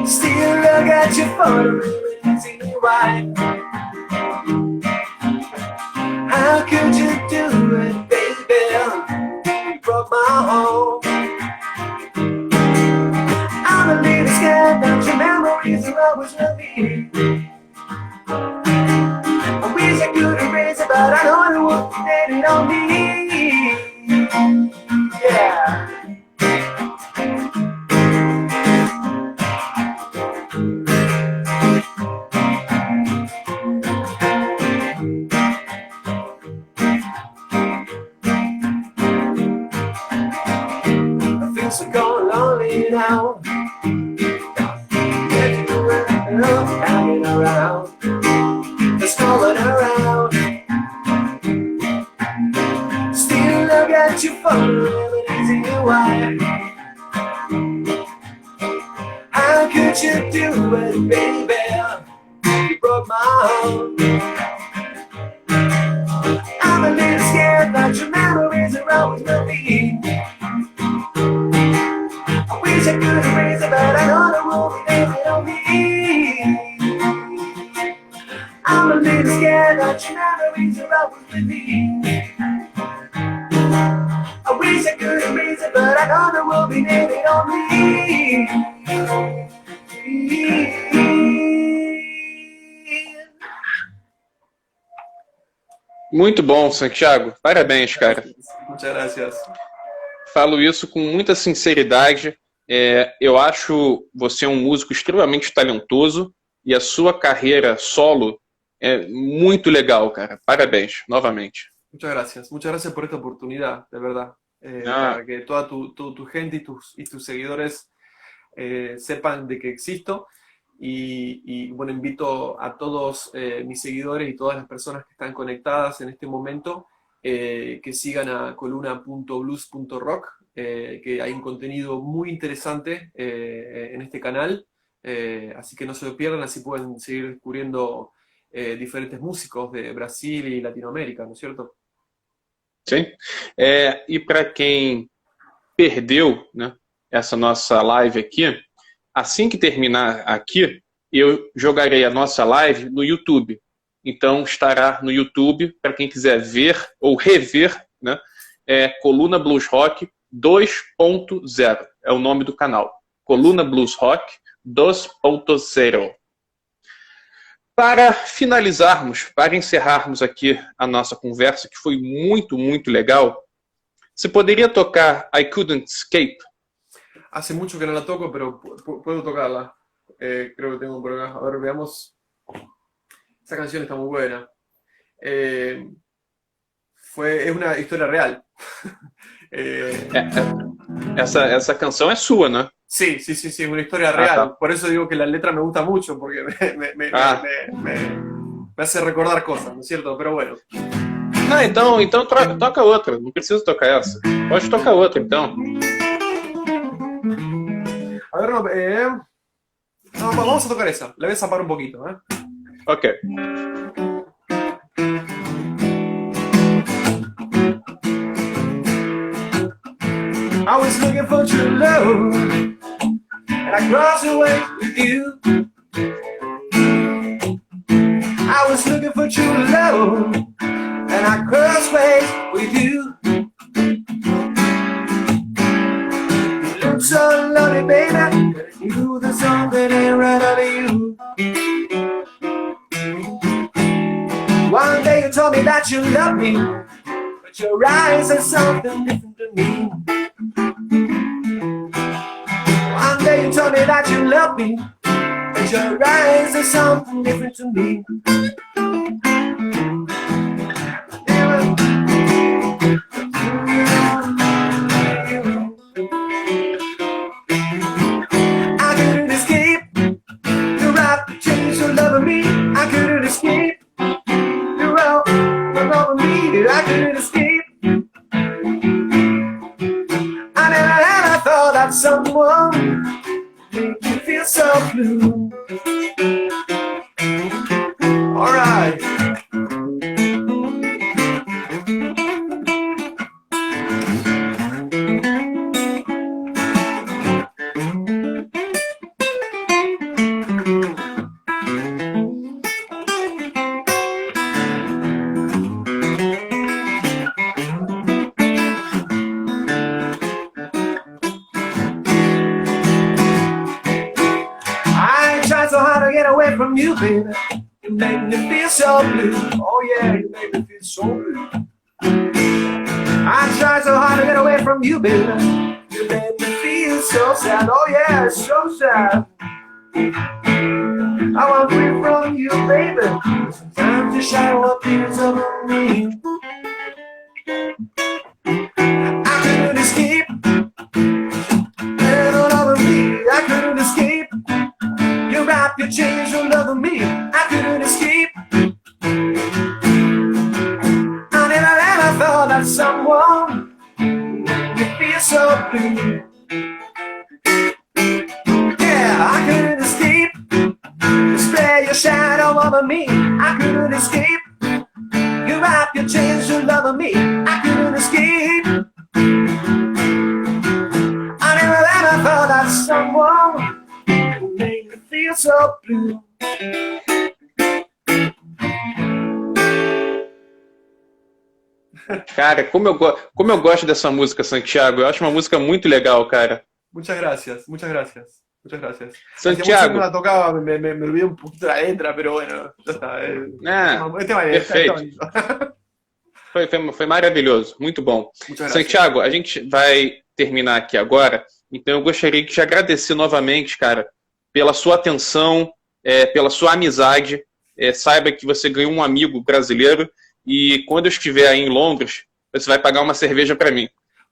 Still look at your photo and see why. How could you do it, baby? You broke my heart. I'm a little scared that your memories are always with me. I wish I could erase it, but I know it would be it on me. Yeah. I feel so gone lonely now. Hanging around. Strolling around. Still look at your phone, reminiscing why. How could you do it, baby? You broke my heart. I'm a little scared that your memories are always with me. I wish I could erase it, but I know the world will never on me. I'm a little scared that your memories are always with me. I wish I could erase it, but I know there will be never me. Muito bom, Santiago. Parabéns, cara. Muchas gracias. Falo isso com muita sinceridade. Eu acho você um músico extremamente talentoso e a sua carreira solo é muito legal, cara. Parabéns, novamente. Muchas gracias por esta oportunidad, de verdad. Para que toda tu gente y tus seguidores sepan de que existo. Y bueno, invito a todos mis seguidores y todas las personas que están conectadas en este momento que sigan a coluna.blues.rock, que hay un contenido muy interesante en este canal, así que no se lo pierdan, así pueden seguir descubriendo diferentes músicos de Brasil y Latinoamérica, ¿no es cierto? Sim. E para quem perdeu, né, essa nossa live aqui, assim que terminar aqui, eu jogarei a nossa live no YouTube. Então estará no YouTube para quem quiser ver ou rever, né? Coluna Blues Rock 2.0 é o nome do canal. Coluna Blues Rock 2.0. Para finalizarmos, para encerrarmos aqui a nossa conversa, que foi muito, muito legal, você poderia tocar I Couldn't Escape? Hace mucho que no la toco, pero puedo tocarla. Creo que tengo por acá. A ver, veamos. Esa canción está muy buena. Es una historia real. Essa canção é sua, né? Sí, es una historia real. Tá. Por eso digo que la letra me gusta mucho, porque me hace recordar cosas, ¿no es cierto? Pero bueno. Não, então toca outra. Não precisa tocar essa. Pode tocar outra, então. A ver, no, vamos a tocar esa. La voy a zapar un poquito, ¿eh? Ok. I was looking for true love, and I crossed away with you. I was looking for true love, and I crossed ways with you. You look so lonely, baby. You, there's something ain't right out of you. One day you told me that you love me, but your eyes are something different to me. One day you told me that you love me, but your eyes are something different to me. I couldn't escape your out to change your love of me. I couldn't escape your out your love of me. I couldn't escape. I never had a thought that someone make you feel so blue. All right. From you, baby, you make me feel so blue. Oh yeah, you make me feel so blue. I tried so hard to get away from you, baby. You make me feel so sad. Oh yeah, so sad. I want free from you, baby. Sometimes you shadow up tears over me. I couldn't escape. And all over me, I couldn't escape. You wrap your chains, your love of me. I couldn't escape. I never ever thought that someone would feel so blue. Yeah, I couldn't escape. Spread your shadow over me. I couldn't escape. You wrap your chains, your love of me. I couldn't escape. I never ever thought that someone make me feel so blue. Cara, como eu gosto dessa música, Santiago. Eu acho uma música muito legal, cara. Muchas gracias, muchas gracias, muchas gracias. Hacía mucho que no Santiago, la tocaba, me olvidé un poquito la letra, pero bueno, ya está. ah, Está perfeito. bonito. Foi maravilhoso, muito bom. Muchas gracias. Santiago, a gente vai terminar aqui agora, então eu gostaria de te agradecer novamente, cara, pela sua atenção, pela sua amizade. Saiba que você ganhou um amigo brasileiro e quando eu estiver aí em Londres, você vai pagar uma cerveja para mim.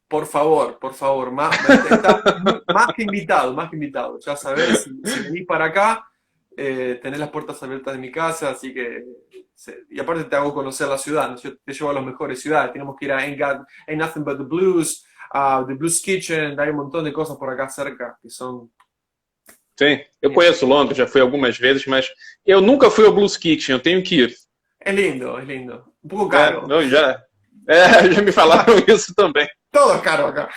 Por favor, más que invitado, más que invitado. Ya sabes, si venís para acá, tenés las puertas abiertas de mi casa, así que... Y aparte te hago conocer la ciudad, ¿no? Yo te llevo a las mejores ciudades. Tenemos que ir a Ain't Nothing But The Blues, a The Blues Kitchen, hay un montón de cosas por acá cerca que son... Sim, eu conheço Londres, já fui algumas vezes, mas eu nunca fui ao Blues Kitchen, eu tenho que ir. Es lindo, es lindo. Un poco caro. Já me falaram isso também. Todo es caro acá.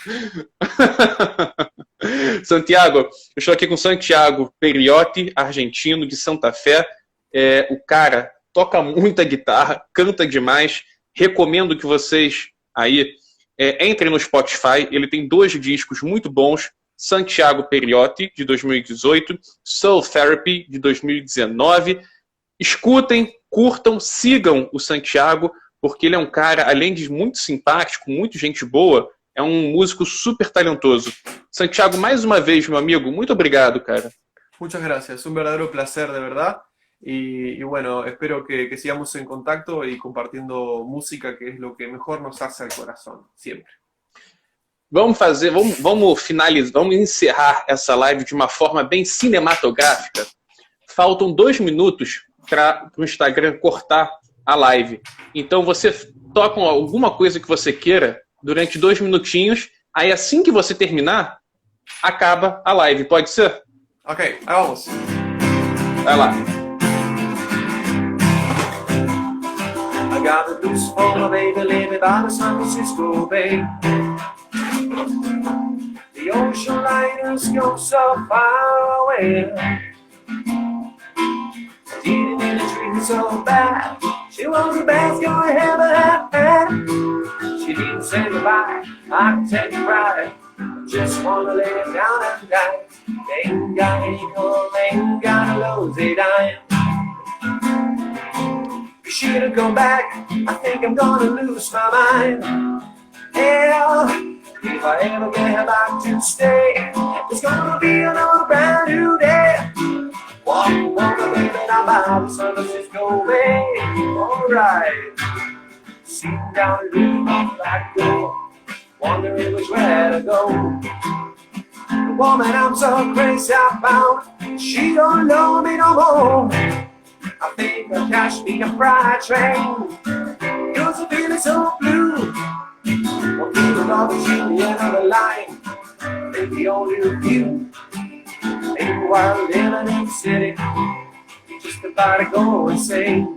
Santiago, eu estou aqui com Santiago Periotti, argentino de Santa Fé. O cara toca muita guitarra, canta demais. Recomendo que vocês aí entrem no Spotify. Ele tem 2 discos muito bons. Santiago Periotti, de 2018, Soul Therapy, de 2019. Escutem, curtam, sigam o Santiago, porque ele é um cara, além de muito simpático, muito gente boa, é um músico super talentoso. Santiago, mais uma vez, meu amigo, muito obrigado, cara. Muchas gracias, un verdadero placer, de verdad. Y bueno, espero que sigamos en contacto y compartiendo música, que es lo que mejor nos hace al corazón, siempre. Vamos finalizar, vamos encerrar essa live de uma forma bem cinematográfica. Faltam 2 minutos para o Instagram cortar a live. Então você toca alguma coisa que você queira durante 2 minutinhos, aí assim que você terminar, acaba a live. Pode ser? Ok, aí vamos. Vai lá. I got the blues for my baby living by the San Francisco Bay. The ocean liners go so far away. Eating in the trees so bad. She wants the best going heaven. She didn't say goodbye, I can take it right. I just wanna lay down and die. They ain't got any gold, they ain't got a lose a dime. If she don't come back, I think I'm gonna lose my mind. Hell, if I ever get her back to stay, it's gonna be another brand new day. Walk, baby, down by the San Francisco Bay. Alright, sitting down and looking off the back door, wondering which way to go. The woman I'm so crazy about, she don't know me no more. I think I'll catch me a freight train, 'cause I'm feeling so blue. I'm feeling all the shit in the end of the line, maybe only a few. Maybe while living in the city, just about to go insane.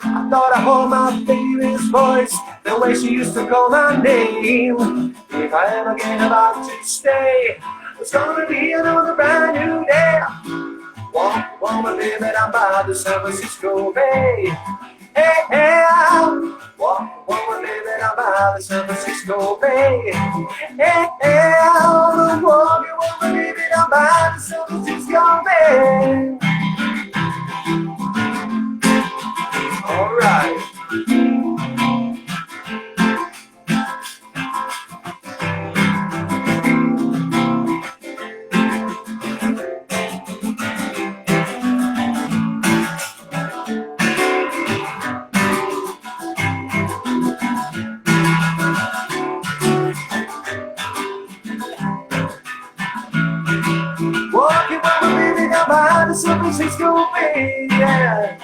I thought I heard my baby's voice, the way she used to call my name. If I ever get about to stay, it's gonna be another brand new day. Walk, woman, baby, down by the San Francisco Bay. Hey, hey, walk, woman, baby, down by the San Francisco Bay. Hey, hey, walk, woman, baby, down by the San Francisco Bay. All right. Walking with my baby down by the San Francisco Bay, yeah.